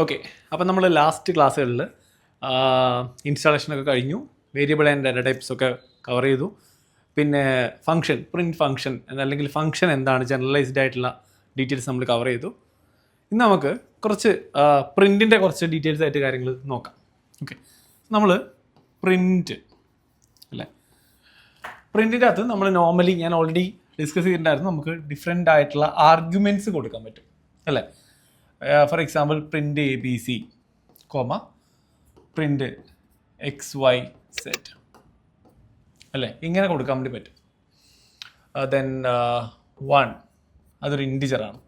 Okay, അപ്പം നമ്മൾ last ക്ലാസ്സുകളിൽ ഇൻസ്റ്റാളേഷനൊക്കെ കഴിഞ്ഞു, വേരിയബിൾ ആൻഡ് ഡാറ്റ ടൈപ്സ് ഒക്കെ കവർ ചെയ്തു. പിന്നെ ഫംഗ്ഷൻ, പ്രിൻറ്റ് ഫംഗ്ഷൻ അല്ലെങ്കിൽ ഫംഗ്ഷൻ എന്താണ്, ജനറലൈസ്ഡ് ആയിട്ടുള്ള ഡീറ്റെയിൽസ് നമ്മൾ കവർ ചെയ്തു. ഇന്ന് നമുക്ക് കുറച്ച് പ്രിൻറ്റിൻ്റെ കുറച്ച് ഡീറ്റെയിൽസ് ആയിട്ട് കാര്യങ്ങൾ നോക്കാം. ഓക്കെ, നമ്മൾ പ്രിൻറ്റ് അല്ലേ, പ്രിൻറ്റിൻ്റെ അകത്ത് നമ്മൾ നോർമലി ഞാൻ ഓൾറെഡി ഡിസ്കസ് ചെയ്തിട്ടുണ്ടായിരുന്നു, നമുക്ക് ഡിഫറെൻ്റ് ആയിട്ടുള്ള ആർഗ്യുമെൻറ്റ്സ് കൊടുക്കാൻ പറ്റും അല്ലേ. For example print ABC, print XYZ അല്ലേ, ഇങ്ങനെ കൊടുക്കാൻ വേണ്ടി പറ്റും. ദെൻ 1 അതൊരു ഇൻറ്റിജറാണ്,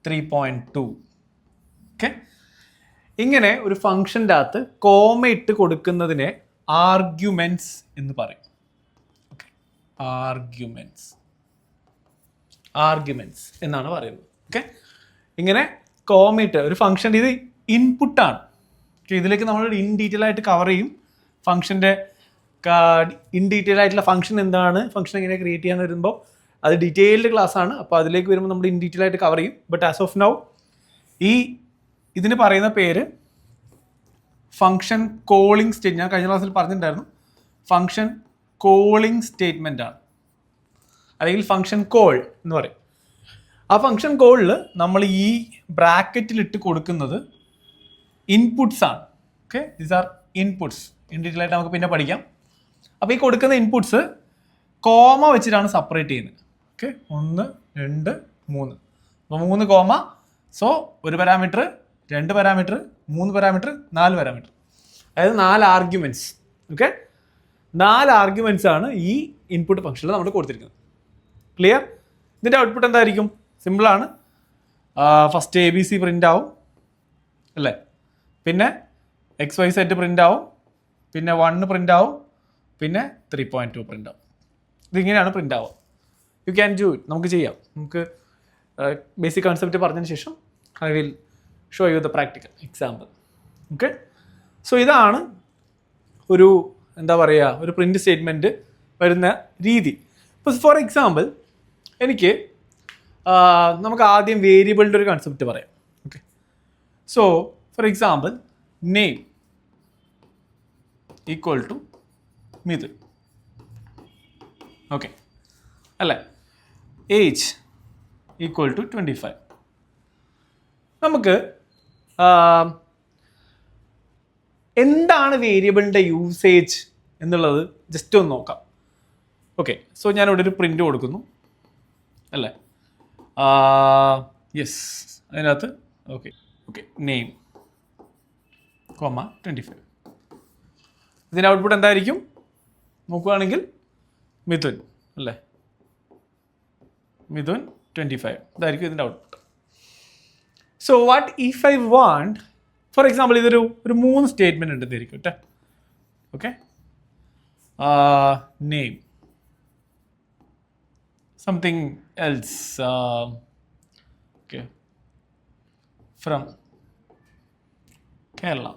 3.2. ഓക്കെ, ഇങ്ങനെ ഒരു ഫംഗ്ഷൻ്റെ അകത്ത് കോമ ഇട്ട് കൊടുക്കുന്നതിനെ ആർഗ്യുമെൻറ്റ്സ് എന്ന് പറയും. ഓക്കെ, ആർഗ്യുമെൻറ്റ്സ് എന്നാണ് പറയുന്നത്. ഓക്കെ, ഇങ്ങനെ കോമയിട്ട് ഒരു ഫംഗ്ഷൻ, ഇത് ഇൻപുട്ടാണ്. ഇതിലേക്ക് നമ്മൾ ഇൻ ഡീറ്റെയിൽ ആയിട്ട് കവർ ചെയ്യും. ഫംഗ്ഷൻ്റെ ഇൻ ഡീറ്റെയിൽ ആയിട്ടുള്ള ഫംഗ്ഷൻ എന്താണ്, ഫംഗ്ഷൻ എങ്ങനെ ക്രിയേറ്റ് ചെയ്യാൻ വരുമ്പോൾ അത് ഡീറ്റെയിൽഡ് ക്ലാസ് ആണ്. അപ്പോൾ അതിലേക്ക് വരുമ്പോൾ നമ്മൾ ഇൻ ഡീറ്റെയിൽ ആയിട്ട് കവർ ചെയ്യും. ബട്ട് ആസ് ഓഫ് നൗ ഇതിന് പറയുന്ന പേര് ഫംഗ്ഷൻ കോളിംഗ് സ്റ്റേറ്റ്. ഞാൻ കഴിഞ്ഞ ക്ലാസ്സിൽ പറഞ്ഞിട്ടുണ്ടായിരുന്നു, ഫംഗ്ഷൻ കോളിംഗ് സ്റ്റേറ്റ്മെൻ്റ് ആണ്, അല്ലെങ്കിൽ ഫംഗ്ഷൻ കോൾ എന്ന് പറയും. ആ ഫംഗ്ഷൻ കോളിൽ നമ്മൾ ഈ ബ്രാക്കറ്റിലിട്ട് കൊടുക്കുന്നത് ഇൻപുട്സ് ആണ്. Okay, these are inputs. In detail ആയിട്ട് നമുക്ക് പിന്നെ പഠിക്കാം. അപ്പോൾ ഈ കൊടുക്കുന്ന ഇൻപുട്സ് കോമ വെച്ചിട്ടാണ് സെപ്പറേറ്റ് ചെയ്യുന്നത്. ഓക്കെ, 1, 2, 3. അപ്പോൾ 3 comma. So 1 parameter, 2 parameter, 3 parameter, 4 parameter, അതായത് 4 ആർഗ്യുമെൻറ്റ്സ്. ഓക്കെ, 4 ആർഗ്യുമെൻറ്റ്സ് ആണ് ഈ ഇൻപുട്ട് ഫംഗ്ഷനിൽ നമ്മൾ കൊടുത്തിരിക്കുന്നത്. ക്ലിയർ? ഇതിൻ്റെ ഔട്ട്പുട്ട് എന്തായിരിക്കും? സിമ്പിളാണ്. ഫസ്റ്റ് ABC പ്രിൻ്റ് ആവും അല്ലേ, പിന്നെ XYZ പ്രിൻ്റ് ആവും, പിന്നെ 1 പ്രിൻ്റ് ആവും, പിന്നെ 3.2 പ്രിൻ്റ് ആവും. ഇതിങ്ങനെയാണ് പ്രിൻ്റ് ആവുക. You can do it. നമുക്ക് ചെയ്യാം. നമുക്ക് ബേസിക് കൺസെപ്റ്റ് പറഞ്ഞതിന് ശേഷം I will show you the practical example. Okay, so ഇതാണ് ഒരു എന്താ പറയുക, ഒരു പ്രിൻ്റ് സ്റ്റേറ്റ്മെൻറ്റ് വരുന്ന രീതി. ഇപ്പോൾ ഫോർ എക്സാമ്പിൾ എനിക്ക് നമുക്ക് ആദ്യം വേരിയബിളിൻ്റെ ഒരു കൺസെപ്റ്റ് പറയാം. Okay, so for example name equal to Mithun. Okay അല്ലേ, ഏജ് ഈക്വൽ ടു 25. നമുക്ക് എന്താണ് വേരിയബിളിൻ്റെ യൂസേജ് എന്നുള്ളത് ജസ്റ്റ് ഒന്ന് നോക്കാം. ഓക്കെ, സോ ഞാനിവിടെ ഒരു പ്രിൻ്റ് കൊടുക്കുന്നു അല്ലേ. യെസ്, അതിനകത്ത് ഓക്കെ നെയിം 25. ഇതിൻ്റെ ഔട്ട്പുട്ട് എന്തായിരിക്കും നോക്കുകയാണെങ്കിൽ മിഥുൻ അല്ലേ, മിഥുൻ 25 ഇതായിരിക്കും ഇതിൻ്റെ output. So what if I want, for example ഇതൊരു 3 സ്റ്റേറ്റ്മെൻറ്റ് ഉണ്ട് ഇതായിരിക്കും കേട്ടോ. Okay, name something else, okay, from Kerala.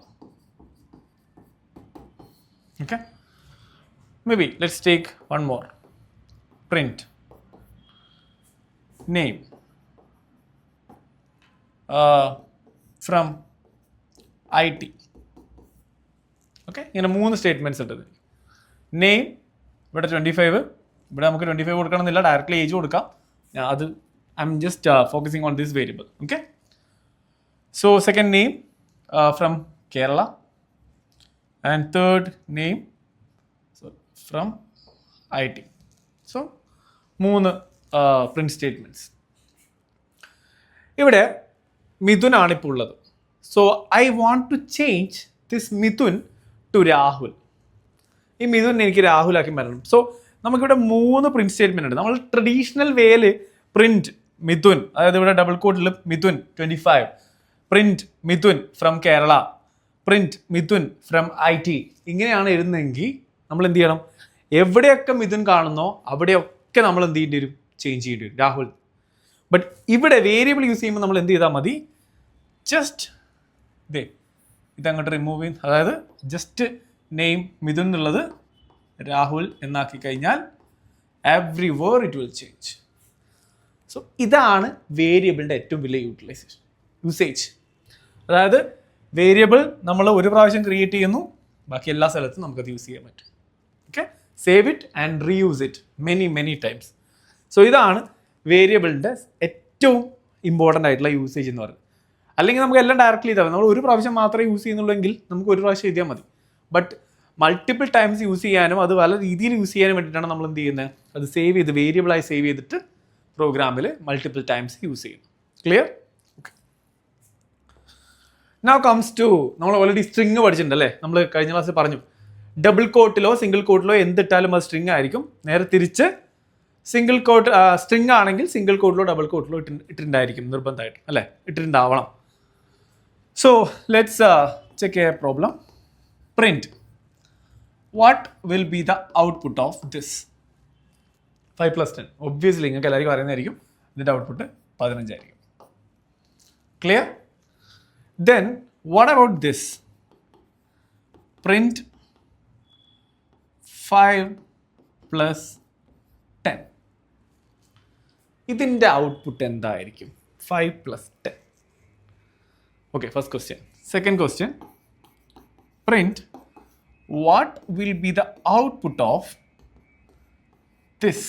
Okay, maybe let's take one more. Print name from IT. Okay, ഇങ്ങനെ 3 സ്റ്റേറ്റ്മെൻറ്റ്സ് ഉണ്ട്. നെയിം ഇവിടെ 25, ഇവിടെ നമുക്ക് 25 കൊടുക്കണമെന്നില്ല, ഡയറക്റ്റ്ലി ഏജ് കൊടുക്കാം. അത് I am just focusing on this variable. Okay, so second name from Kerala and third name from IT. So 3 print statements. ഇവിടെ മിഥുൻ ആണിപ്പോൾ ഉള്ളത്. So I want to change this Mithun to Rahul. ഈ മിഥുൻ എനിക്ക് രാഹുലാക്കി മാറ്റണം. സോ നമുക്കിവിടെ 3 പ്രിൻറ്റ് സ്റ്റേറ്റ്മെൻറ്റ് ഉണ്ട്. നമ്മൾ ട്രഡീഷണൽ വേയിൽ പ്രിൻറ്റ് മിഥുൻ, അതായത് ഇവിടെ ഡബിൾ കോട്ടിൽ Mithun 25, print Mithun from Kerala, print Mithun from IT, ഇങ്ങനെയാണ് എഴുതുന്നതെങ്കിൽ നമ്മൾ എന്ത് ചെയ്യണം? എവിടെയൊക്കെ മിഥുൻ കാണുന്നോ അവിടെയൊക്കെ നമ്മൾ എന്ത് ചെയ്യേണ്ടി വരും? ചേഞ്ച് ചെയ്യേണ്ടി വരും, രാഹുൽ. ബട്ട് ഇവിടെ വേരിയബിൾ യൂസ് ചെയ്യുമ്പോൾ നമ്മൾ എന്ത് ചെയ്താൽ മതി? ജസ്റ്റ് ഇതങ്ങോട്ട് റിമൂവ് ചെയ്യും. അതായത് ജസ്റ്റ് നെയിം മിഥുൻ എന്നുള്ളത് രാഹുൽ എന്നാക്കി കഴിഞ്ഞാൽ everywhere it will change. So ഇതാണ് വേരിയബിളിൻ്റെ ഏറ്റവും വലിയ യൂസേജ്. അതായത് വേരിയബിൾ നമ്മൾ ഒരു പ്രാവശ്യം ക്രിയേറ്റ് ചെയ്യുന്നു, ബാക്കി എല്ലാ സ്ഥലത്തും നമുക്കത് യൂസ് ചെയ്യാൻ പറ്റും. Okay, save it and reuse it many times. So ഇതാണ് വേരിയബിളിൻ്റെ ഏറ്റവും ഇമ്പോർട്ടൻ്റ് ആയിട്ടുള്ള യൂസേജ് എന്ന് പറയുന്നത്. അല്ലെങ്കിൽ നമുക്ക് എല്ലാം ഡയറക്റ്റ്ലി ചെയ്താൽ നമ്മൾ ഒരു പ്രാവശ്യം മാത്രമേ യൂസ് ചെയ്യുന്നുള്ളെങ്കിൽ നമുക്ക് ഒരു പ്രാവശ്യം എഴുതിയാൽ മതി. ബട്ട് മൾട്ടിപ്പിൾ ടൈംസ് യൂസ് ചെയ്യാനും അത് പല രീതിയിൽ യൂസ് ചെയ്യാനും വേണ്ടിയിട്ടാണ് നമ്മൾ എന്ത് ചെയ്യുന്നത്, അത് സേവ് ചെയ്ത് വേരിയബിളായി സേവ് ചെയ്തിട്ട് പ്രോഗ്രാമിൽ മൾട്ടിപ്പിൾ ടൈംസ് യൂസ് ചെയ്യും. Clear? Okay. Now comes to, നമ്മൾ ഓൾറെഡി സ്ട്രിങ് പഠിച്ചിട്ടുണ്ട് അല്ലേ? നമ്മൾ കഴിഞ്ഞ ക്ലാസ്സിൽ പറഞ്ഞു ഡബിൾ കോട്ടിലോ സിംഗിൾ കോട്ടിലോ എന്തിട്ടാലും അത് സ്ട്രിങ് ആയിരിക്കും. നേരെ തിരിച്ച് സിംഗിൾ കോട്ട് സ്ട്രിങ് ആണെങ്കിൽ സിംഗിൾ കോട്ടിലോ ഡബിൾ കോട്ടിലോ ഇട്ടിട്ടുണ്ടായിരിക്കും നിർബന്ധമായിട്ടും അല്ലേ, ഇട്ടിട്ടുണ്ടാവണം. So let's check a problem. Print what will be the output of this 5 + 10. Obviously നിങ്ങൾക്ക് എല്ലാവർക്കും അറിയുന്നതായിരിക്കും ഇതിൻ്റെ ഔട്ട്പുട്ട് 15 ആയിരിക്കും. Clear? Then what about this? Print 5 + 10. ഇതിൻ്റെ ഔട്ട്പുട്ട് എന്തായിരിക്കും? 5 + 10. Okay, first question. Second question, print what will be the output of this?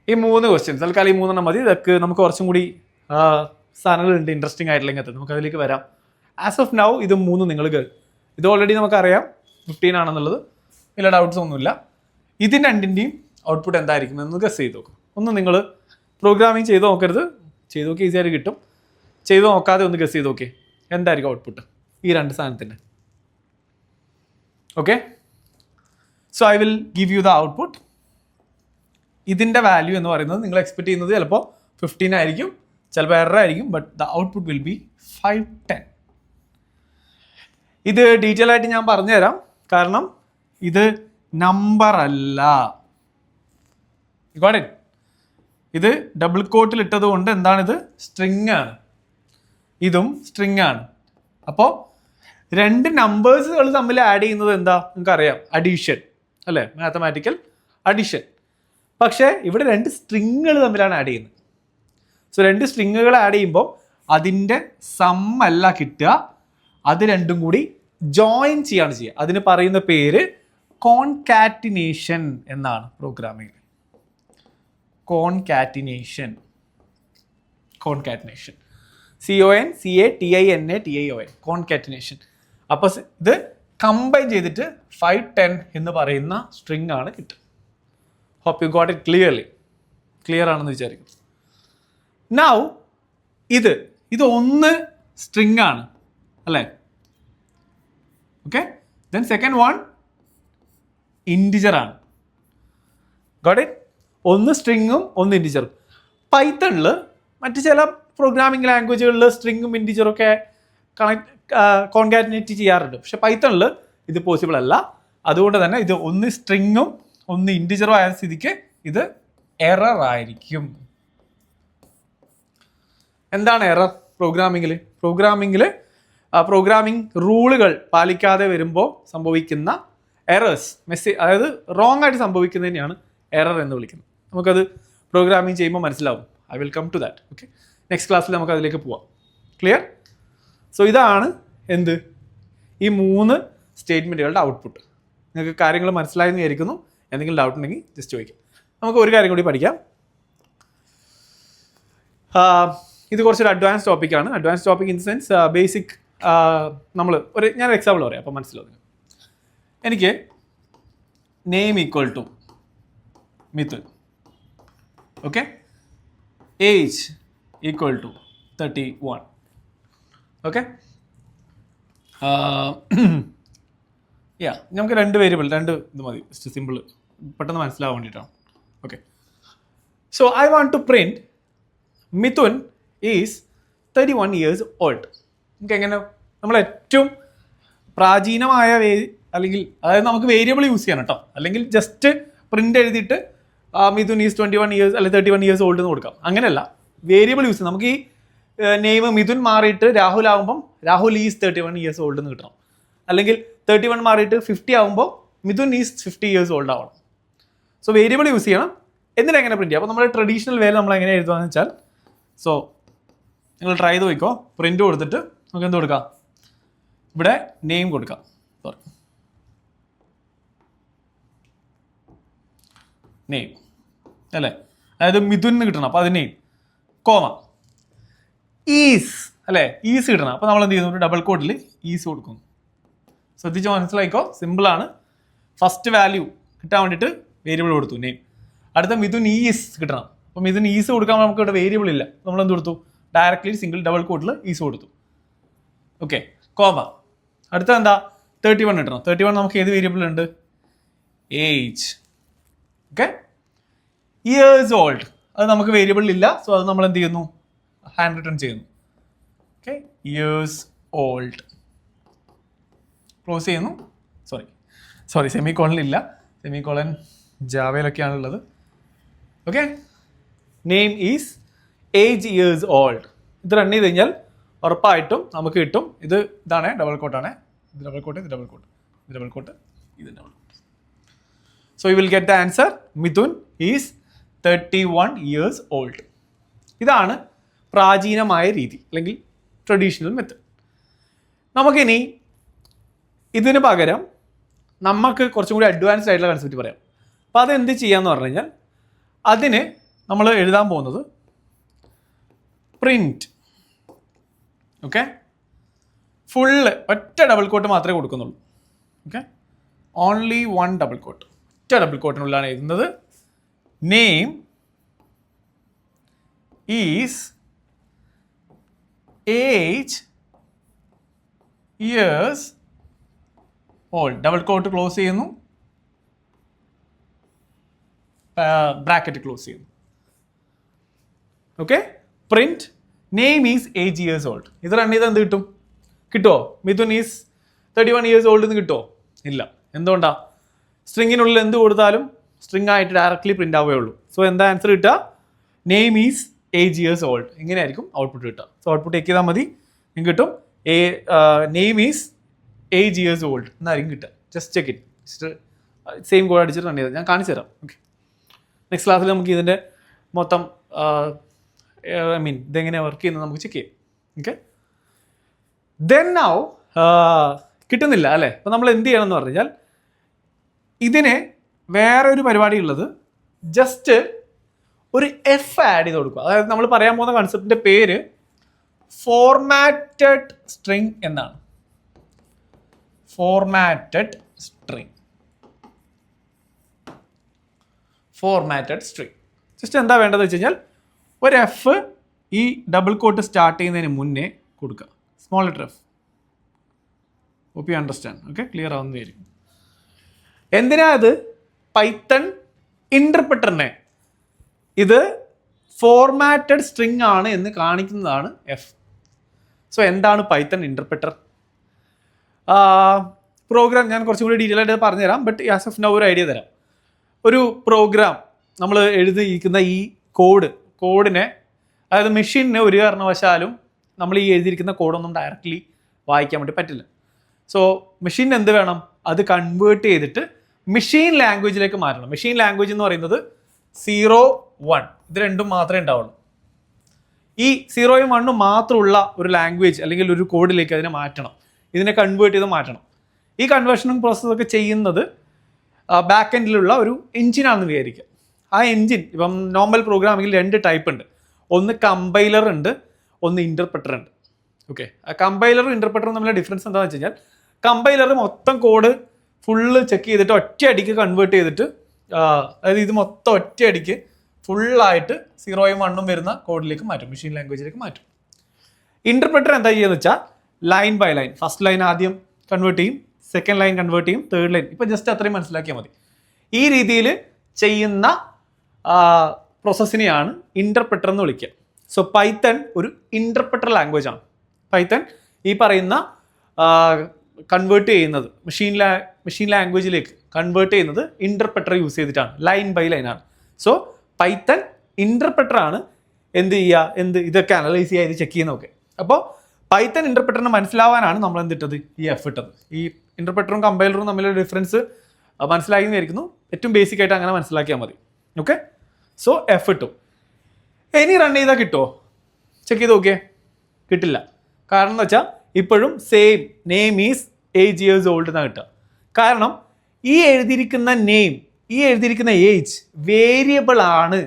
ഈ 3 questions തൽക്കാലം ഈ 3 മതി. ഇതൊക്കെ നമുക്ക് കുറച്ചും കൂടി സാധനങ്ങളുണ്ട് ഇൻട്രസ്റ്റിംഗ് ആയിട്ടുള്ള ഇങ്ങനത്തെ, നമുക്ക് അതിലേക്ക് വരാം. ആസ് ഓഫ് നൗ ഇത് 3 നിങ്ങൾ ഇത് ഓൾറെഡി നമുക്കറിയാം 15 ആണെന്നുള്ളത്, വലിയ ഡൗട്ട്സ് ഒന്നുമില്ല. ഇതിന് രണ്ടിൻ്റെയും ഔട്ട്പുട്ട് എന്തായിരിക്കും എന്ന് ഗസ് ചെയ്ത് നോക്കും. ഒന്ന് നിങ്ങൾ പ്രോഗ്രാമിങ് ചെയ്ത് നോക്കരുത്, ചെയ്ത് നോക്കി ഈസിയായിട്ട് കിട്ടും. ചെയ്ത് നോക്കാതെ ഒന്ന് ഗസ് ചെയ്ത് നോക്കി എന്തായിരിക്കും ഔട്ട്പുട്ട് ഈ 2 സാധനത്തിൻ്റെ. Okay, so I will give you the output. ഇതിൻ്റെ വാല്യൂ എന്ന് പറയുന്നത് നിങ്ങൾ എക്സ്പെക്ട് ചെയ്യുന്നത് ചിലപ്പോൾ 15 ആയിരിക്കും, ചിലപ്പോൾ എറർ ആയിരിക്കും. But the output will be 5 10. ഇത് ഡീറ്റെയിൽ ആയിട്ട് ഞാൻ പറഞ്ഞുതരാം, കാരണം ഇത് നമ്പർ അല്ല. Got it? ഇത് ഡബിൾ കോട്ടിൽ ഇട്ടത് കൊണ്ട് എന്താണിത്? സ്ട്രിങ് ആണ്. ഇതും സ്ട്രിങ് ആണ്. അപ്പോൾ 2 നമ്പേഴ്സുകൾ തമ്മിൽ ആഡ് ചെയ്യുന്നത് എന്താ നിങ്ങൾക്കറിയാം? അഡീഷൻ അല്ലേ, മാത്തമാറ്റിക്കൽ അഡീഷൻ. പക്ഷേ ഇവിടെ 2 സ്ട്രിങ്ങുകൾ തമ്മിലാണ് ആഡ് ചെയ്യുന്നത്. സോ 2 സ്ട്രിങ്ങുകൾ ആഡ് ചെയ്യുമ്പോൾ അതിൻ്റെ സം അല്ല കിട്ടുക, അത് രണ്ടും കൂടി ജോയിൻ ചെയ്യാണ് ചെയ്യുക. അതിന് പറയുന്ന പേര് കോൺകാറ്റിനേഷൻ എന്നാണ് പ്രോഗ്രാമിംഗ്. Concatenation CONCATION concatenation. അപ്പോൾ ഇത് കമ്പൈൻ ചെയ്തിട്ട് 5 10 എന്ന് പറയുന്ന സ്ട്രിങ് ആണ് കിട്ടുക. Hope you got it clearly. Clear ആണെന്ന് വിചാരിക്കുന്നു. നൗ ഇത് ഒന്ന് സ്ട്രിങ് ആണ് അല്ലേ? Okay, then second one integer ആണ്. Got it? ഒന്ന് സ്ട്രിങ്ങും ഒന്ന് ഇൻറ്റിജറും. പൈത്തണിൽ മറ്റ് ചില പ്രോഗ്രാമിംഗ് ലാംഗ്വേജുകളിൽ സ്ട്രിങ്ങും ഇൻറ്റിജറും ഒക്കെ കോൺകാറ്റിനേറ്റ് ചെയ്യാറുണ്ട്. പക്ഷെ പൈത്തണിൽ ഇത് പോസിബിൾ അല്ല. അതുകൊണ്ട് തന്നെ ഇത് ഒന്ന് സ്ട്രിങ്ങും ഒന്ന് ഇൻറ്റിജറും ആയ സ്ഥിതിക്ക് ഇത് എറർ ആയിരിക്കും. എന്താണ് എറർ പ്രോഗ്രാമിങ്ങിൽ? പ്രോഗ്രാമിംഗ് റൂളുകൾ പാലിക്കാതെ വരുമ്പോൾ സംഭവിക്കുന്ന എറേഴ്സ്, അതായത് റോങ് ആയിട്ട് സംഭവിക്കുന്നതിനെയാണ് എറർ എന്ന് വിളിക്കുന്നത്. നമുക്കത് പ്രോഗ്രാമിംഗ് ചെയ്യുമ്പോൾ മനസ്സിലാവും. I will come to that. Okay, next ക്ലാസ്സിൽ നമുക്ക് അതിലേക്ക് പോവാം. ക്ലിയർ? സോ ഇതാണ് എന്ത് ഈ 3 സ്റ്റേറ്റ്മെൻറ്റുകളുടെ ഔട്ട്പുട്ട്. നിങ്ങൾക്ക് കാര്യങ്ങൾ മനസ്സിലായെന്ന് വിചാരിക്കുന്നു. എന്തെങ്കിലും ഡൗട്ട് ഉണ്ടെങ്കിൽ ജസ്റ്റ് ചോദിക്കാം. നമുക്ക് ഒരു കാര്യം കൂടി പഠിക്കാം. ഇത് കുറച്ചൊരു അഡ്വാൻസ് ടോപ്പിക്കാണ്. Advance topic in the sense basic. ഞാനൊരു എക്സാമ്പിൾ പറയാം, അപ്പോൾ മനസ്സിലാവും. എനിക്ക് name equal to Mithun. Okay, age equal to 31. Okay, നമുക്ക് 2 വേരിയബിൾ, 2 ഇത് മതി, ജസ്റ്റ് സിമ്പിൾ, പെട്ടെന്ന് മനസ്സിലാവാൻ വേണ്ടിയിട്ടാണ്. Okay, so I want to print Mithun is 31 years old. നമുക്ക് എങ്ങനെ നമ്മൾ ഏറ്റവും പ്രാചീനമായ അല്ലെങ്കിൽ അതായത് നമുക്ക് വേരിയബിൾ യൂസ് ചെയ്യണം കേട്ടോ. അല്ലെങ്കിൽ ജസ്റ്റ് പ്രിന്റ് എഴുതിയിട്ട് മിഥുൻ ഈസ് 21 years അല്ലെങ്കിൽ 31 years old എന്ന് കൊടുക്കാം. അങ്ങനെയല്ല, വേരിയബിൾ യൂസ് ചെയ്യാം. നമുക്ക് ഈ നെയിം മിഥുൻ മാറിയിട്ട് രാഹുൽ ആകുമ്പം രാഹുൽ ഈസ് 31 years old എന്ന് കിട്ടണം. അല്ലെങ്കിൽ 31 മാറിയിട്ട് 50 ആകുമ്പോൾ മിഥുൻ ഈസ് 50 years old ആവണം. സോ വേരിയബിൾ യൂസ് ചെയ്യണം. എന്നിട്ട് എങ്ങനെ പ്രിന്റ് ചെയ്യാം? അപ്പോൾ നമ്മുടെ ട്രഡീഷണൽ വേയിൽ നമ്മൾ എങ്ങനെ എഴുതുകയെന്ന് വെച്ചാൽ, സോ നിങ്ങൾ ട്രൈ ചെയ്ത് നോക്കിക്കോ. പ്രിന്റ് കൊടുത്തിട്ട് നമുക്ക് എന്ത് കൊടുക്കാം, ഇവിടെ നെയിം കൊടുക്കാം. സോറി, നെയിം അല്ലേ, അതായത് മിഥുൻ എന്ന് കിട്ടണം. അപ്പോൾ അത് നെയിം, കോമ, ഈസ് അല്ലേ, ഈസ് കിട്ടണം. അപ്പോൾ നമ്മൾ എന്ത് ചെയ്യുന്നു, ഒരു ഡബിൾ കോട്ടിൽ ഈസ് കൊടുക്കുന്നു. ശ്രദ്ധിച്ച് മനസ്സിലായിക്കോ, സിമ്പിളാണ്. ഫസ്റ്റ് വാല്യൂ കിട്ടാൻ വേണ്ടിയിട്ട് വേരിയബിൾ കൊടുത്തു നെയിം. അടുത്ത മിഥുൻ ഈസ് കിട്ടണം. അപ്പോൾ മിഥുൻ ഈസ് കൊടുക്കാൻ നമുക്ക് ഇവിടെ വേരിയബിൾ ഇല്ല, നമ്മൾ എന്ത് കൊടുത്തു, ഡയറക്റ്റ്ലി സിംഗിൾ ഡബിൾ കോട്ടിൽ ഈസ് കൊടുത്തു. Okay, comma. അടുത്ത എന്താ, 31 കിട്ടണം. 31 നമുക്ക് ഏത് വേരിയബിൾ ഉണ്ട്, ഏജ്. ഓക്കെ, ഇയേഴ്സ് ഓൾഡ് അത് നമുക്ക് വേരിയബിൾ ഇല്ല, സോ അത് നമ്മൾ എന്ത് ചെയ്യുന്നു, ഹാൻഡ് റിട്ടേൺ ചെയ്യുന്നു. ഓക്കെ, ഇയേഴ്സ് ഓൾഡ് ക്ലോസ് ചെയ്യുന്നു. സോറി സെമി കോളനില്ല, സെമി കോളൻ ജാവയിലൊക്കെയാണുള്ളത്. Okay, name is age years old. ഇത് റൺ ചെയ്ത് കഴിഞ്ഞാൽ ഉറപ്പായിട്ടും നമുക്ക് കിട്ടും. ഇതാണ് ഡബിൾ കോട്ടാണ്, ഇത് ഡബിൾ കോട്ട്, ഇത് ഡബിൾ കോട്ട്, ഇത് ഡബിൾ കോട്ട്, ഇത് double quote. So you will get the answer, Mithun is 31 years old. ഇതാണ് പ്രാചീനമായ രീതി അല്ലെങ്കിൽ ട്രഡീഷണൽ മെത്തേഡ്. നമുക്കിനി ഇതിന് പകരം നമുക്ക് കുറച്ചും കൂടി അഡ്വാൻസ്ഡ് ആയിട്ടുള്ള കൺസെപ്റ്റ് പറയാം. അപ്പോൾ അതെന്ത് ചെയ്യാന്ന് പറഞ്ഞു കഴിഞ്ഞാൽ, അതിന് നമ്മൾ എഴുതാൻ പോകുന്നത് പ്രിന്റ്. ഓക്കെ, ഫുള്ള് ഒറ്റ ഡബിൾ കോട്ട് മാത്രമേ കൊടുക്കുന്നുള്ളൂ. ഓക്കെ, ഓൺലി 1 ഡബിൾ കോട്ട്, ഒറ്റ ഡബിൾ കോട്ടിനുള്ളിലാണ് എഴുതുന്നത്. Name is age years old. Double quote close ചെയ്യുന്നു, ബ്രാക്കറ്റ് ക്ലോസ് ചെയ്യുന്നു. Okay, print name is age years old. ഇത് റൺ ചെയ്താൽ എന്ത് കിട്ടും, കിട്ടുമോ, മിഥുൻ ഈസ് 31 years old എന്ന് കിട്ടുമോ, ഇല്ല. എന്തുകൊണ്ടാ, സ്ട്രിങ്ങിനുള്ളിൽ എന്ത് കൊടുത്താലും സ്ട്രിങ് ആയിട്ട് ഡയറക്റ്റ്ലി പ്രിന്റ് ആവുകയേ ഉള്ളൂ. സോ എന്താ ആൻസർ കിട്ടുക, name is age years old. ഇങ്ങനെയായിരിക്കും ഔട്ട്പുട്ട് കിട്ടുക. സോ ഔട്ട്പുട്ട് ചെക്ക് ചെയ്താൽ മതി, നിങ്ങൾക്ക് കിട്ടും name is age years old എന്നായിരിക്കും കിട്ടുക. Just check it, same code അടിച്ചിട്ട് റൺ ചെയ്തത് ഞാൻ കാണിച്ചു തരാം. ഓക്കെ, നെക്സ്റ്റ് ക്ലാസ്സിൽ നമുക്ക് ഇതിൻ്റെ മൊത്തം ഇതെങ്ങനെയാണ് വർക്ക് ചെയ്യുന്നത് നമുക്ക് ചെക്ക് ചെയ്യാം. ഓക്കെ, ദെൻ നൗ കിട്ടുന്നില്ല അല്ലേ. അപ്പോൾ നമ്മൾ എന്ത് ചെയ്യണം എന്ന് പറഞ്ഞു കഴിഞ്ഞാൽ, ഇതിന് വേറെ ഒരു പരിപാടി ഉള്ളത്, ജസ്റ്റ് ഒരു എഫ് ആഡ് ചെയ്ത് കൊടുക്കുക. അതായത് നമ്മൾ പറയാൻ പോകുന്ന കൺസെപ്റ്റിന്റെ പേര് ഫോർമാറ്റഡ് സ്ട്രിങ് എന്നാണ്. Formatted string, formatted string. Just എന്താ വേണ്ടതെന്ന് വെച്ച് കഴിഞ്ഞാൽ, ഒരു എഫ് ഈ ഡബിൾ കോട്ട് സ്റ്റാർട്ട് ചെയ്യുന്നതിന് മുന്നേ കൊടുക്കുക, small letter F. Hope you understand. Okay, clear ആവുന്നതായിരിക്കും. എന്തിനാ അത്, പൈത്തൺ ഇന്റർപ്രിറ്ററിനെ ഇത് ഫോർമാറ്റഡ് സ്ട്രിങ് ആണ് എന്ന് കാണിക്കുന്നതാണ് എഫ്. സോ എന്താണ് പൈത്തൺ ഇന്റർപ്രിറ്റർ? പ്രോഗ്രാം ഞാൻ കുറച്ചും കൂടി ഡീറ്റെയിൽ ആയിട്ട് പറഞ്ഞുതരാം, ബട്ട് ആസ് ഓഫ് നൗ ഒരു ഐഡിയ തരാം. ഒരു പ്രോഗ്രാം നമ്മൾ എഴുതിയിരിക്കുന്ന ഈ കോഡിനെ, അതായത് മെഷീനിന് ഒരു കാരണവശാലും നമ്മൾ ഈ എഴുതിയിരിക്കുന്ന കോഡൊന്നും ഡയറക്റ്റ്ലി വായിക്കാൻ വേണ്ടി പറ്റില്ല. സോ മെഷീനിന് എന്ത് വേണം, അത് കൺവേർട്ട് ചെയ്തിട്ട് മെഷീൻ ലാംഗ്വേജിലേക്ക് മാറ്റണം. മെഷീൻ ലാംഗ്വേജ് എന്ന് പറയുന്നത് 0, 1 ഇത് രണ്ടും മാത്രമേ ഉണ്ടാവുള്ളൂ. ഈ 0യും 1ഉം മാത്രമുള്ള ഒരു ലാംഗ്വേജ് അല്ലെങ്കിൽ ഒരു കോഡിലേക്ക് അതിനെ മാറ്റണം, ഇതിനെ കൺവേർട്ട് ചെയ്ത് മാറ്റണം. ഈ കൺവേർഷനും പ്രോസസ്സൊക്കെ ചെയ്യുന്നത് ബാക്ക് എൻഡിലുള്ള ഒരു എഞ്ചിനാണെന്ന് വിചാരിക്കുക. ആ എഞ്ചിൻ ഇപ്പം നോർമൽ പ്രോഗ്രാമിങ്ങിൽ 2 ടൈപ്പ് ഉണ്ട്. ഒന്ന് കമ്പൈലർ ഉണ്ട്, ഒന്ന് ഇന്റർപ്രിറ്റർ ഉണ്ട്. ഓക്കെ, ആ കമ്പൈലറും ഇന്റർപ്രിറ്ററും തമ്മിലുള്ള ഡിഫറൻസ് എന്താണെന്ന് വെച്ച് കഴിഞ്ഞാൽ, കമ്പൈലർ മൊത്തം കോഡ് ഫുള്ള് ചെക്ക് ചെയ്തിട്ട് ഒറ്റയടിക്ക് കൺവേർട്ട് ചെയ്തിട്ട്, അതായത് ഇത് മൊത്തം ഒറ്റയടിക്ക് ഫുള്ളായിട്ട് 0യും 1ഉം വരുന്ന കോഡിലേക്ക് മാറ്റും, മെഷീൻ ലാംഗ്വേജിലേക്ക് മാറ്റും. ഇന്റർപ്രിറ്റർ എന്താ ചെയ്യുന്നത് വെച്ചാൽ, line by line, first line ആദ്യം കൺവേർട്ട് ചെയ്യും, സെക്കൻഡ് ലൈൻ കൺവേർട്ട് ചെയ്യും, തേർഡ് ലൈൻ. ഇപ്പം ജസ്റ്റ് അത്രയും മനസ്സിലാക്കിയാൽ മതി. ഈ രീതിയിൽ ചെയ്യുന്ന പ്രോസസ്സിനെയാണ് ഇന്റർപ്രിറ്റർ എന്ന് വിളിക്കുക. സോ പൈത്തൺ ഒരു ഇന്റർപ്രിറ്റർ ലാംഗ്വേജ് ആണ്. പൈത്തൺ ഈ പറയുന്ന കൺവേർട്ട് ചെയ്യുന്നത് മെഷീൻ ലാംഗ്വേജിലേക്ക് കൺവേർട്ട് ചെയ്യുന്നത് ഇന്റർപ്രിറ്റർ യൂസ് ചെയ്തിട്ടാണ്, ലൈൻ ബൈ ലൈൻ ആണ്. സോ പൈത്തൺ ഇന്റർപ്രിറ്റർ ആണ് എന്ത് ചെയ്യുക, ഇതൊക്കെ അനലൈസ് ചെയ്യുക, ഇത് ചെക്ക് ചെയ്യുന്നതൊക്കെ. അപ്പോൾ പൈത്തൺ ഇന്റർപ്രിറ്ററിന് മനസ്സിലാവാനാണ് നമ്മൾ എന്തിട്ടത്, ഈ എഫ് ഇട്ടത്. ഈ ഇന്റർപ്രിറ്ററും കമ്പൈലറും തമ്മിലുള്ള ഡിഫറൻസ് മനസ്സിലാക്കുന്നതായിരിക്കുന്നു. ഏറ്റവും ബേസിക് ആയിട്ട് അങ്ങനെ മനസ്സിലാക്കിയാൽ മതി. ഓക്കെ, സോ എഫ് ഇട്ടു. ഇനി റൺ ചെയ്താൽ കിട്ടുമോ, ചെക്ക് ചെയ്ത് നോക്കിയേ. കിട്ടില്ല. കാരണം എന്ന് വെച്ചാൽ ഇപ്പോഴും same name is 8 years old എന്നാണ് കിട്ടുക. കാരണം ഈ എഴുതിയിരിക്കുന്ന നെയിം, ഈ എഴുതിയിരിക്കുന്ന ഏജ് വേരിയബിൾ ആണ്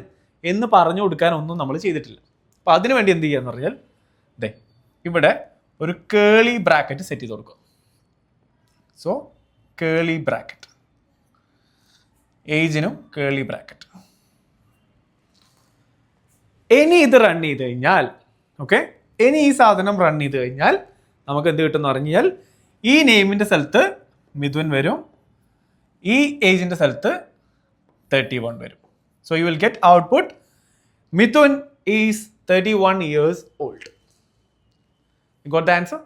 എന്ന് പറഞ്ഞു കൊടുക്കാൻ ഒന്നും നമ്മൾ ചെയ്തിട്ടില്ല. അപ്പം അതിനു വേണ്ടി എന്ത് ചെയ്യാന്ന് പറഞ്ഞാൽ ദേ ഇവിടെ ഒരു കേളി ബ്രാക്കറ്റ് സെറ്റ് ചെയ്ത് കൊടുക്കുക. സോ കേളി ബ്രാക്കറ്റ്, ഏജിനും കേളി ബ്രാക്കറ്റ്. ഇനി ഇത് റൺ ചെയ്ത് കഴിഞ്ഞാൽ ഓക്കെ, ഇനി ഈ സാധനം റൺ ചെയ്ത് കഴിഞ്ഞാൽ നമുക്ക് എന്ത് കിട്ടുമെന്ന് പറഞ്ഞാൽ ഈ നെയിമിൻ്റെ സ്ഥലത്ത് മിഥുൻ വരും, ഈ ഏജിൻ്റെ സ്ഥലത്ത് 31 വരും. So you will get output Mithun is 31 years old. You got the answer?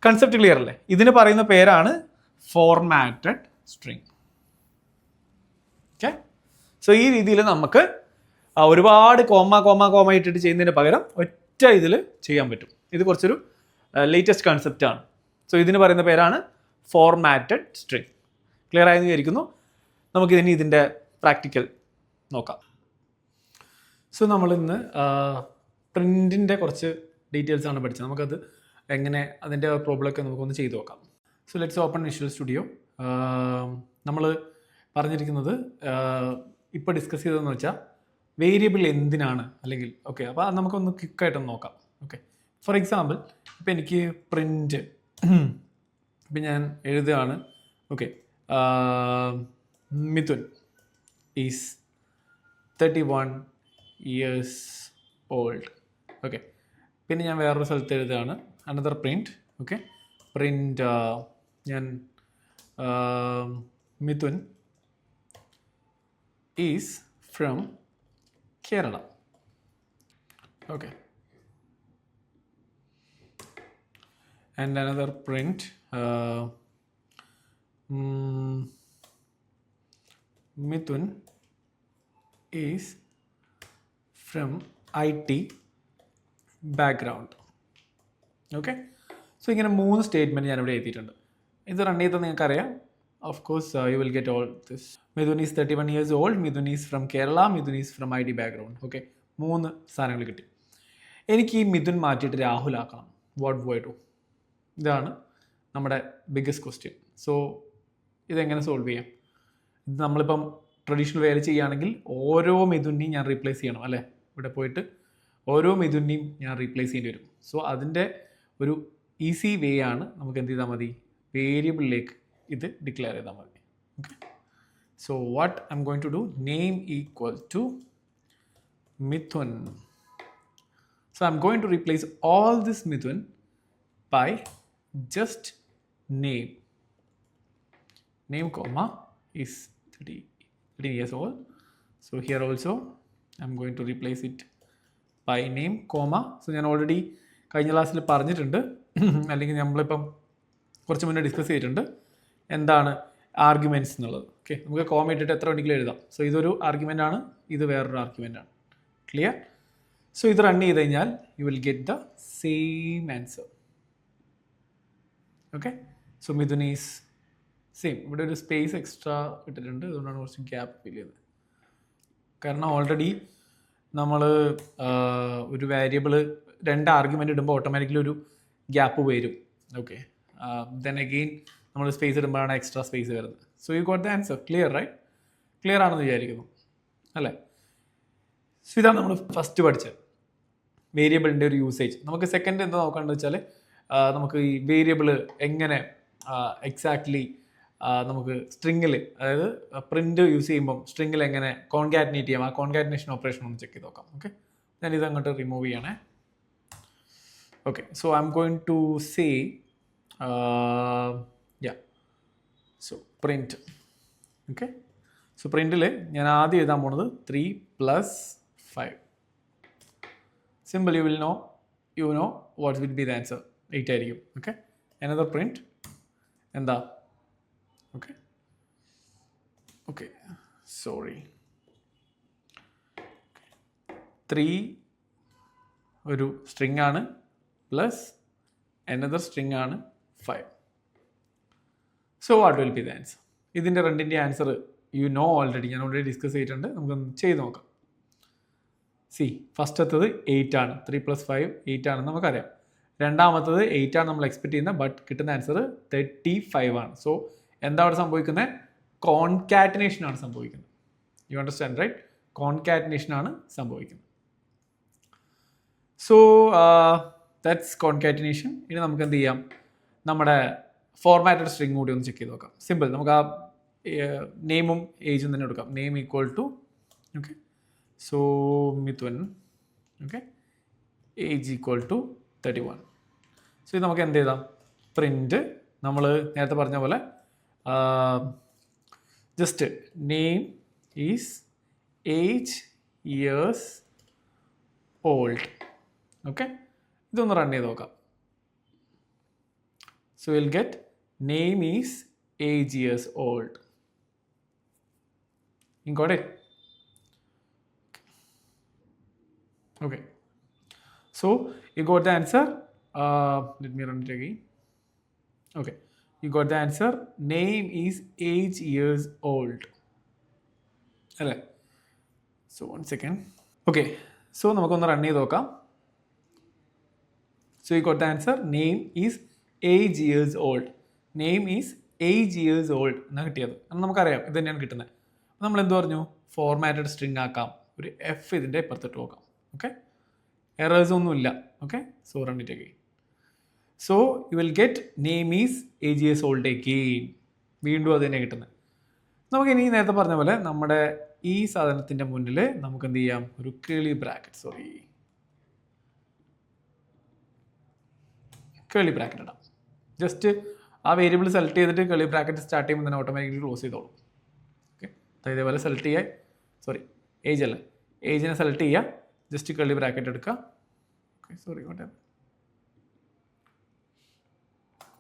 Concept clear അല്ലേ? ഇതിന് പറയുന്ന പേരാണ് ഫോർമാറ്റഡ് സ്ട്രിങ്. ഓക്കെ, സോ ഈ രീതിയിൽ നമുക്ക് ഒരുപാട് കോമ ഇട്ടിട്ട് ചെയ്യുന്നതിന് പകരം ഒറ്റ ഇതിൽ ചെയ്യാൻ പറ്റും. ഇത് കുറച്ചൊരു ലേറ്റസ്റ്റ് കൺസെപ്റ്റ് ആണ്. സോ ഇതിന് പറയുന്ന പേരാണ് ഫോർമാറ്റഡ് സ്ട്രിങ്. ക്ലിയർ ആയെന്ന് വിചാരിക്കുന്നു. നമുക്കിനി ഇതിൻ്റെ പ്രാക്ടിക്കൽ നോക്കാം. സോ നമ്മളിന്ന് പ്രിൻറ്റിൻ്റെ കുറച്ച് ഡീറ്റെയിൽസ് ആണ് പഠിച്ചത്. നമുക്കത് എങ്ങനെ അതിൻ്റെ പ്രോബ്ലമൊക്കെ നമുക്കൊന്ന് ചെയ്ത് നോക്കാം. So let's open visual studio. നമ്മൾ പറഞ്ഞിരിക്കുന്നത് ഇപ്പോൾ ഡിസ്കസ് ചെയ്തതെന്ന് വെച്ചാൽ വേരിയബിൾ എന്തിനാണ്, അല്ലെങ്കിൽ ഓക്കെ, അപ്പോൾ അത് നമുക്കൊന്ന് ക്വിക്കായിട്ടൊന്ന് നോക്കാം. ഓക്കെ, ഫോർ എക്സാമ്പിൾ ഇപ്പം എനിക്ക് പ്രിൻറ്റ് ഇപ്പം ഞാൻ എഴുതുകയാണ്. Okay, Mithun is 31 years old. Okay, പിന്നെ ഞാൻ വേറൊരു സ്ഥലത്ത് എഴുതുകയാണ് അനദർ പ്രിൻറ്റ്. ഓക്കെ, പ്രിൻറ്റ് ഞാൻ Mithun is from Kerala. Okay, and another print Mithun is from IT background. Okay, so ഇങ്ങനെ 3 സ്റ്റേറ്റ്മെൻറ്റ് ഞാനിവിടെ എഴുതിയിട്ടുണ്ട്. ഇത് റൺ ചെയ്താൽ നിങ്ങൾക്കറിയാം. Of course you will get all this. Mithun is 31 years old, Mithun is from Kerala, Mithun is from IT background. Okay, 3 സാധനങ്ങൾ കിട്ടി. എനിക്ക് ഈ മിഥുൻ മാറ്റിയിട്ട് രാഹുൽ ആക്കണം. വാട്ട് വോ ഐ ഡു? ഇതാണ് നമ്മുടെ ബിഗ്ഗസ്റ്റ് ക്വസ്റ്റ്യൻ. സോ ഇതെങ്ങനെ സോൾവ് ചെയ്യാം? ഇത് നമ്മളിപ്പം ട്രഡീഷണൽ വേല ചെയ്യുകയാണെങ്കിൽ ഓരോ മിഥുനെയും ഞാൻ റീപ്ലേസ് ചെയ്യണം അല്ലേ? ഇവിടെ പോയിട്ട് ഓരോ മിഥുനെയും ഞാൻ റീപ്ലേസ് ചെയ്യേണ്ടി വരും. സോ അതിൻ്റെ ഒരു ഈസി വേ ആണ്, നമുക്ക് എന്ത് ചെയ്താൽ മതി, വേരിയബിളിലേക്ക് ഇത് ഡിക്ലെയർ ചെയ്താൽ മതി. Okay, so what I am going to do, name equal to Mithun. So I am going to replace all this Mithun by just name comma is 30 years old. So here also I'm going to replace it by name comma. So ഞാൻ already കഴിഞ്ഞ ക്ലാസ്സിൽ പറഞ്ഞിട്ടുണ്ട്, അല്ലെങ്കിൽ നമ്മളിപ്പം കുറച്ച് മുന്നേ discuss ചെയ്തിട്ടുണ്ട് എന്താണ് ആർഗ്യുമെൻറ്റ്സ് എന്നുള്ളത്. ഓക്കെ, നമുക്ക് കോമ ഇട്ടിട്ട് എത്ര വേണമെങ്കിലും എഴുതാം. സോ ഇതൊരു ആർഗ്യുമെൻ്റ് ആണ്, ഇത് വേറൊരു ആർഗ്യുമെൻ്റ് ആണ്. ക്ലിയർ? സോ ഇത് റൺ ചെയ്ത് കഴിഞ്ഞാൽ U will get the same answer. Okay, so Mithun is same. ഇവിടെ ഒരു സ്പേസ് എക്സ്ട്രാ ഇട്ടിട്ടുണ്ട്, അതുകൊണ്ടാണ് കുറച്ച് ഗ്യാപ്പ് ഫീൽ ചെയ്തത്. കാരണം ഓൾറെഡി നമ്മൾ ഒരു വേരിയബിൾ 2 ആർഗ്യുമെൻ്റ് ഇടുമ്പോൾ ഓട്ടോമാറ്റിക്കലി ഒരു ഗ്യാപ്പ് വരും. ഓക്കെ, ദെൻ അഗെയിൻ നമ്മൾ സ്പേസ് ഇടുമ്പോഴാണ് എക്സ്ട്രാ സ്പേസ് വരുന്നത്. So you got the answer. Clear right? Clear ആണെന്ന് വിചാരിക്കുന്നു അല്ലേ? സോ ഇതാണ് നമ്മൾ ഫസ്റ്റ് പഠിച്ചത്, വേരിയബിളിൻ്റെ ഒരു യൂസേജ്. നമുക്ക് സെക്കൻഡ് എന്താ നോക്കേണ്ടത് വെച്ചാൽ നമുക്ക് ഈ വേരിയബിൾ എങ്ങനെ എക്സാക്ട്ലി നമുക്ക് സ്ട്രിങ്ങിൽ, അതായത് പ്രിൻ്റ് യൂസ് ചെയ്യുമ്പം സ്ട്രിങ്ങിൽ എങ്ങനെ കോൺകാറ്റിനേറ്റ് ചെയ്യാം, ആ കോൺകാറ്റിനേഷൻ ഓപ്പറേഷൻ ഒന്ന് ചെക്ക് ചെയ്ത് നോക്കാം. ഓക്കെ, ഞാനിത് അങ്ങോട്ട് റിമൂവ് ചെയ്യണേ. Okay, so I am going to say so print. Okay, so പ്രിൻറ്റിൽ ഞാൻ ആദ്യം എഴുതാൻ പോണത് 3 + 5. Simple, you know what will be the answer. 8 ആയിരിക്കും. ഓക്കെ, അനദർ പ്രിൻറ്റ് എന്താ? ഓക്കെ ഓക്കെ സോറി 3 ഒരു സ്ട്രിങ് ആണ്, പ്ലസ് അനദർ സ്ട്രിങ് ആണ് 5. സോ വാട്ട് വിൽ ബി ദ ആൻസർ? ഇതിൻ്റെ രണ്ടിൻ്റെ ആൻസർ യു നോ ഓൾറെഡി, ഞാൻ ഓൾറെഡി ഡിസ്കസ് ചെയ്തിട്ടുണ്ട്. നമുക്കൊന്ന് ചെയ്ത് നോക്കാം. സി ഫസ്റ്റത്തത് 8 ആണ്, 3 + 5 8 ആണെന്ന് നമുക്കറിയാം. രണ്ടാമത്തത് 8 ആണ് നമ്മൾ എക്സ്പെക്ട് ചെയ്യുന്നത്, ബട്ട് കിട്ടുന്ന ആൻസർ 35 ആണ്. സോ എന്താ അവിടെ സംഭവിക്കുന്നത്? കോൺകാറ്റിനേഷൻ ആണ് സംഭവിക്കുന്നത്. You understand right? കോൺകാറ്റിനേഷൻ ആണ് സംഭവിക്കുന്നത്. So that's concatenation. ഇനി നമുക്ക് എന്ത് ചെയ്യാം? നമ്മുടെ ഫോർമാറ്റഡ് സ്ട്രിങ് കൂടി ഒന്ന് ചെക്ക് ചെയ്ത് നോക്കാം. സിമ്പിൾ. നമുക്ക് ആ നെയിമും ഏജും തന്നെ എടുക്കാം. Name equal to, okay, so Mithun, okay, age equal to 31. So ഇത് നമുക്ക് എന്ത് ചെയ്താം? പ്രിൻറ്റ് നമ്മൾ നേരത്തെ പറഞ്ഞ പോലെ just name is age years old. Okay, ഇതൊന്ന് റൺ ചെയ്ത് നോക്കാം. So will get name is age years old. got it? Okay, so you got the answer. Let me run it again. Okay, you got the answer. Name is age years old. Alright, so 1 second. Okay, so നമുക്കൊന്ന് run ചെയ്ത് നോക്കാം. So you got the answer. Name is age years old. Name is age years old എന്നാണ് കിട്ടിയത്. നമുക്കറിയാം ഇത് തന്നെയാണ് കിട്ടുന്നത്. നമ്മൾ എന്ത് പറഞ്ഞു? ഫോർമാറ്റഡ് സ്ട്രിങ് ആക്കാം. ഒരു എഫ് ഇതിൻ്റെ ഇപ്പുറത്തിട്ട് നോക്കാം. ഓക്കെ, എറേഴ്സ് ഒന്നുമില്ല. Okay, so run it again. So you will get name is age years old again. വീണ്ടും അത് തന്നെ കിട്ടുന്നത്. നമുക്ക് ഇനി നേരത്തെ പറഞ്ഞ പോലെ നമ്മുടെ ഈ സാധനത്തിൻ്റെ മുന്നിൽ നമുക്ക് എന്ത് ചെയ്യാം? ഒരു കേളി ബ്രാക്കറ്റ്, കേളി ബ്രാക്കറ്റ് ഇടാം. ജസ്റ്റ് ആ വേരിയബിൾ സെലക്ട് ചെയ്തിട്ട് കേളി ബ്രാക്കറ്റ് സ്റ്റാർട്ട് ചെയ്യുമ്പോൾ തന്നെ ഓട്ടോമാറ്റിക്കലി ക്ലോസ് ചെയ്തോളും. ഇതേപോലെ സെലക്ട് ചെയ്യുക, ഏജ് അല്ല, ഏജിനെ സെലക്ട് ചെയ്യുക, ജസ്റ്റ് കർലി ബ്രാക്കറ്റ് എടുക്കുക.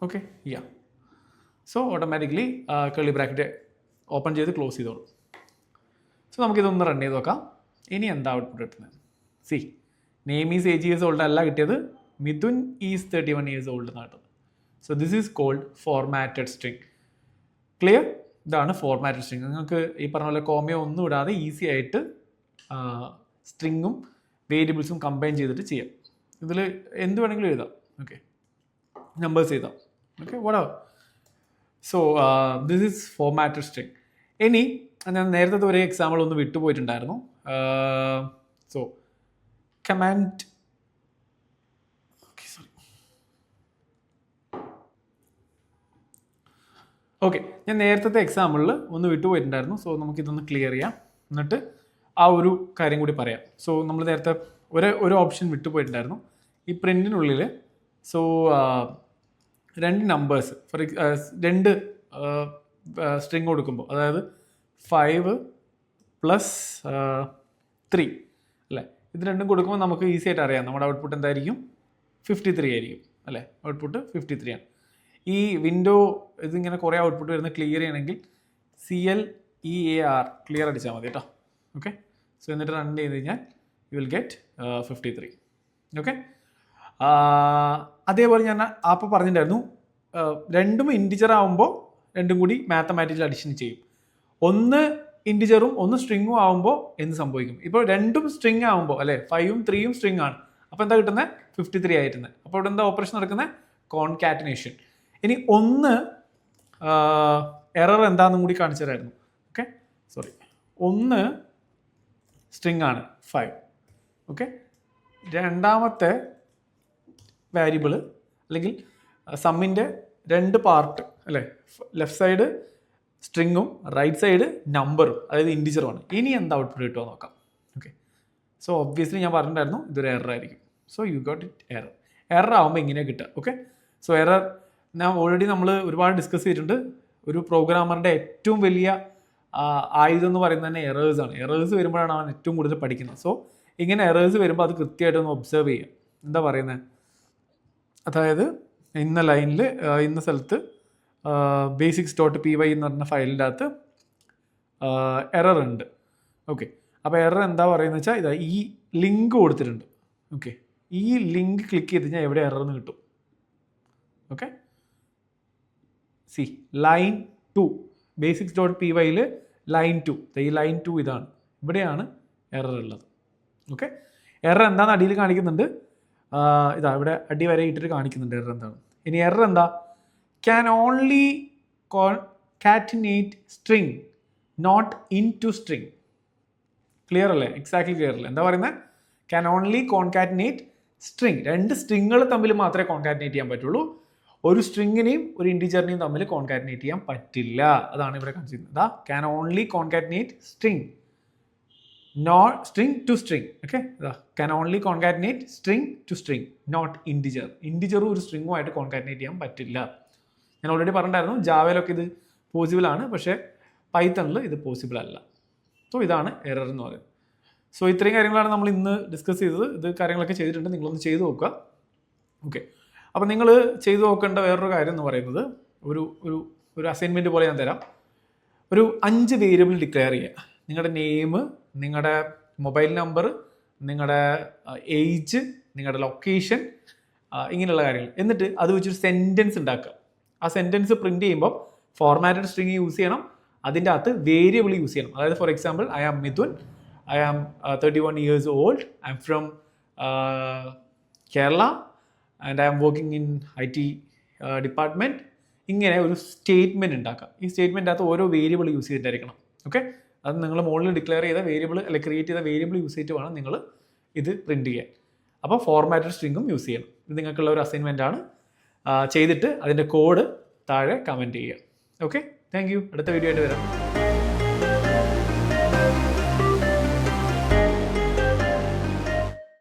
Okay, so automatically curly bracket open ചെയ്ത് ക്ലോസ് ചെയ്തോളൂ. സോ നമുക്കിതൊന്ന് റൺ ചെയ്ത് നോക്കാം. ഇനി എന്താ ഔട്ട്പുട്ട് കിട്ടുന്നത്? See, name is age years old അല്ല കിട്ടിയത്, മിഥുൻ ഈസ് 31 ഇയേഴ്സ് ഓൾഡ് എന്നാണ് കിട്ടുന്നത്. So this is called formatted string. Clear? ഇതാണ് ഫോർമാറ്റഡ് സ്ട്രിങ്. നിങ്ങൾക്ക് ഈ പറഞ്ഞ പോലെ കോമയോ ഒന്നും ഇടാതെ ഈസി ആയിട്ട് സ്ട്രിങ്ങും വേരിയബിൾസും കമ്പൈൻ ചെയ്തിട്ട് ചെയ്യാം. ഇതിൽ എന്ത് വേണമെങ്കിലും എഴുതാം. ഓക്കെ, നമ്പേഴ്സ് എഴുതാം. Okay, whatever. So this is formatted string. ഇനി ഞാൻ നേരത്തെ ഒരു എക്സാമ്പിൾ ഒന്ന് വിട്ടുപോയിട്ടുണ്ടായിരുന്നു. സോ കമാൻഡ്, ഓക്കെ, ഞാൻ നേരത്തെ എക്സാമ്പിളിൽ ഒന്ന് വിട്ടുപോയിട്ടുണ്ടായിരുന്നു. സോ നമുക്കിതൊന്ന് ക്ലിയർ ചെയ്യാം, എന്നിട്ട് ആ ഒരു കാര്യം കൂടി പറയാം. സോ നമ്മൾ നേരത്തെ ഒരു ഓപ്ഷൻ വിട്ടുപോയിട്ടുണ്ടായിരുന്നു. ഈ പ്രിൻറ്റിനുള്ളിൽ സോ 2 നമ്പേഴ്സ് രണ്ട് സ്ട്രിങ് കൊടുക്കുമ്പോൾ, അതായത് 5 + 3 അല്ലേ, ഇത് രണ്ടും കൊടുക്കുമ്പോൾ നമുക്ക് ഈസി ആയിട്ട് അറിയാം നമ്മുടെ ഔട്ട്പുട്ട് എന്തായിരിക്കും? 53 ആയിരിക്കും അല്ലേ. ഔട്ട്പുട്ട് 53 ആണ്. ഈ വിൻഡോ ഇതിങ്ങനെ കുറേ ഔട്ട്പുട്ട് വരുന്ന ക്ലിയർ ചെയ്യണമെങ്കിൽ CLEAR ക്ലിയർ അടിച്ചാൽ മതി കേട്ടോ. ഓക്കെ, സോ എന്നിട്ട് റൺ ചെയ്ത് കഴിഞ്ഞാൽ യു വിൽ ഗെറ്റ് 53. ഓക്കെ, അതേപോലെ ഞാൻ അപ്പോൾ പറഞ്ഞിട്ടുണ്ടായിരുന്നു, രണ്ടും ഇൻറ്റിജർ ആകുമ്പോൾ രണ്ടും കൂടി മാത്തമാറ്റിക്കൽ അഡിഷൻ ചെയ്യും. ഒന്ന് ഇൻറ്റിജറും ഒന്ന് സ്ട്രിങ്ങും ആകുമ്പോൾ എന്ത് സംഭവിക്കും? ഇപ്പോൾ രണ്ടും സ്ട്രിങ് ആകുമ്പോൾ അല്ലേ, 5ഉം 3ഉം സ്ട്രിങ് ആണ്. അപ്പോൾ എന്താ കിട്ടുന്നത്? 53 ആയിരുന്നത്. അപ്പോൾ ഇവിടെ എന്താ ഓപ്പറേഷൻ നടക്കുന്നത്? കോൺകാറ്റിനേഷൻ. ഇനി ഒന്ന് എറർ എന്താണെന്നും കൂടി കാണിച്ചു തരായിരുന്നു. ഓക്കെ, ഒന്ന് സ്ട്രിങ് ആണ് 5. ഓക്കെ, രണ്ടാമത്തെ വാരിയബിൾ അല്ലെങ്കിൽ സമ്മിൻ്റെ 2 പാർട്ട് അല്ലേ, ലെഫ്റ്റ് സൈഡ് സ്ട്രിങ്ങും റൈറ്റ് സൈഡ് നമ്പറും, അതായത് ഇൻറ്റിജറുമാണ്. ഇനി എന്താ ഔട്ട്പുട്ട് കിട്ടുമോ നോക്കാം. ഓക്കെ, സോ ഒബ്വിയസ്ലി ഞാൻ പറഞ്ഞിട്ടുണ്ടായിരുന്നു ഇതൊരു എറർ ആയിരിക്കും. So you got it error ആകുമ്പോൾ ഇങ്ങനെ കിട്ടുക. ഓക്കെ, സോ എറർ ഞാൻ ഓൾറെഡി നമ്മൾ ഒരുപാട് ഡിസ്കസ് ചെയ്തിട്ടുണ്ട്. ഒരു പ്രോഗ്രാമറിൻ്റെ ഏറ്റവും വലിയ ആയുധം എന്ന് പറയുന്നത് തന്നെ എറേഴ്സാണ്. എറേഴ്സ് വരുമ്പോഴാണ് അവൻ ഏറ്റവും കൂടുതൽ പഠിക്കുന്നത്. സോ ഇങ്ങനെ എറേഴ്സ് വരുമ്പോൾ അത് കൃത്യമായിട്ടൊന്ന് ഒബ്സർവ് ചെയ്യുക. എന്താ പറയുന്നത്? അതായത് ഇന്ന ലൈനിൽ ഇന്ന സ്ഥലത്ത് basics.py എന്ന് പറഞ്ഞ ഫയലിൻ്റെ അകത്ത് എറർ ഉണ്ട്. ഓക്കെ, അപ്പോൾ എറർ എന്താ പറയുന്നത് വെച്ചാൽ ഇതാ ഈ ലിങ്ക് കൊടുത്തിട്ടുണ്ട്. ഓക്കെ, ഈ ലിങ്ക് ക്ലിക്ക് ചെയ്ത് കഴിഞ്ഞാൽ എവിടെ എറർ എന്ന് കിട്ടും. ഓക്കെ, സി ലൈൻ 2 basics.pyയിൽ ലൈൻ 2, ഈ ലൈൻ 2 ഇതാണ്, ഇവിടെയാണ് എറർ ഉള്ളത്. ഓക്കെ, എറർ എന്താണെന്ന് അടിയിൽ കാണിക്കുന്നുണ്ട്. ഇതാ ഇവിടെ അടി വരെ ഇട്ടിട്ട് കാണിക്കുന്നുണ്ട് എറർ എന്താണ്. ഇനി എറർ എന്താ? Can only concatenate string not in to string. Clear അല്ലേ? എക്സാക്ട്ലി ക്ലിയർ അല്ലേ? എന്താ പറയുന്നത്? Can only concatenate string. രണ്ട് സ്ട്രിങ്ങുകൾ തമ്മിൽ മാത്രമേ കോൺകാറ്റിനേറ്റ് ചെയ്യാൻ പറ്റുള്ളൂ. ഒരു സ്ട്രിങ്ങിനെയും ഒരു ഇൻഡിജറിനെയും തമ്മിൽ കോൺകാറ്റിനേറ്റ് ചെയ്യാൻ പറ്റില്ല. അതാണ് ഇവിടെ കാണിച്ചിരുന്നത്. Can only concatenate string not string to string. Okay, can only concatenate string to string not integer. ഇൻഡിജറും ഒരു സ്ട്രിങ്ങുമായിട്ട് കോൺകാറ്റിനേറ്റ് ചെയ്യാൻ പറ്റില്ല. ഞാൻ ഓൾറെഡി പറഞ്ഞിട്ടുണ്ടായിരുന്നു, ജാവയിലൊക്കെ ഇത് പോസിബിൾ ആണ്, പക്ഷേ പൈത്തണിൽ ഇത് പോസിബിൾ അല്ല. സോ ഇതാണ് എറർ എന്ന് പറയുന്നത്. സോ ഇത്രയും കാര്യങ്ങളാണ് നമ്മൾ ഇന്ന് ഡിസ്കസ് ചെയ്തത്. ഇത് കാര്യങ്ങളൊക്കെ ചെയ്തിട്ടുണ്ട്, നിങ്ങളൊന്ന് ചെയ്ത് നോക്കുക. ഓക്കെ, അപ്പോൾ നിങ്ങൾ ചെയ്തു നോക്കേണ്ട വേറൊരു കാര്യം എന്ന് പറയുന്നത്, ഒരു ഒരു ഒരു അസൈൻമെൻറ്റ് പോലെ ഞാൻ തരാം. ഒരു 5 വേരിയബിൾ ഡിക്ലെയർ ചെയ്യുക. നിങ്ങളുടെ നെയിം, നിങ്ങളുടെ മൊബൈൽ നമ്പർ, നിങ്ങളുടെ ഏജ്, നിങ്ങളുടെ ലൊക്കേഷൻ, ഇങ്ങനെയുള്ള കാര്യങ്ങൾ. എന്നിട്ട് അത് വെച്ചൊരു സെൻറ്റൻസ് ഉണ്ടാക്കുക. ആ സെൻറ്റൻസ് പ്രിൻറ്റ് ചെയ്യുമ്പോൾ ഫോർമാറ്റഡ് സ്ട്രിങ് യൂസ് ചെയ്യണം. അതിൻ്റെ അകത്ത് വേരിയബിൾ യൂസ് ചെയ്യണം. അതായത് for example, I am Mithun, I am 31 years old, I am from Kerala and I am working in IT department. ഇങ്ങനെ ഒരു സ്റ്റേറ്റ്മെൻറ്റ് ഉണ്ടാക്കാം. ഈ സ്റ്റേറ്റ്മെൻറ്റ് അകത്ത് ഓരോ വേരിയബിൾ യൂസ് ചെയ്തിട്ടായിരിക്കണം. ഓക്കെ, അത് നിങ്ങൾ മുകളിൽ ഡിക്ലെയർ ചെയ്ത വേരിയബിൾ അല്ലെങ്കിൽ ക്രിയേറ്റ് ചെയ്ത വേരിയബിൾ യൂസ് ചെയ്തിട്ട് വേണം നിങ്ങൾ ഇത് പ്രിൻറ്റ് ചെയ്യാൻ. അപ്പോൾ ഫോർമാറ്റഡ് സ്ട്രിങ്ങും യൂസ് ചെയ്യണം. ഇത് നിങ്ങൾക്കുള്ള ഒരു അസൈൻമെൻ്റ് ആണ്. ചെയ്തിട്ട് അതിൻ്റെ കോഡ് താഴെ കമൻറ്റ് ചെയ്യുക. Okay, thank you. അടുത്ത വീഡിയോ ആയിട്ട് വരാം.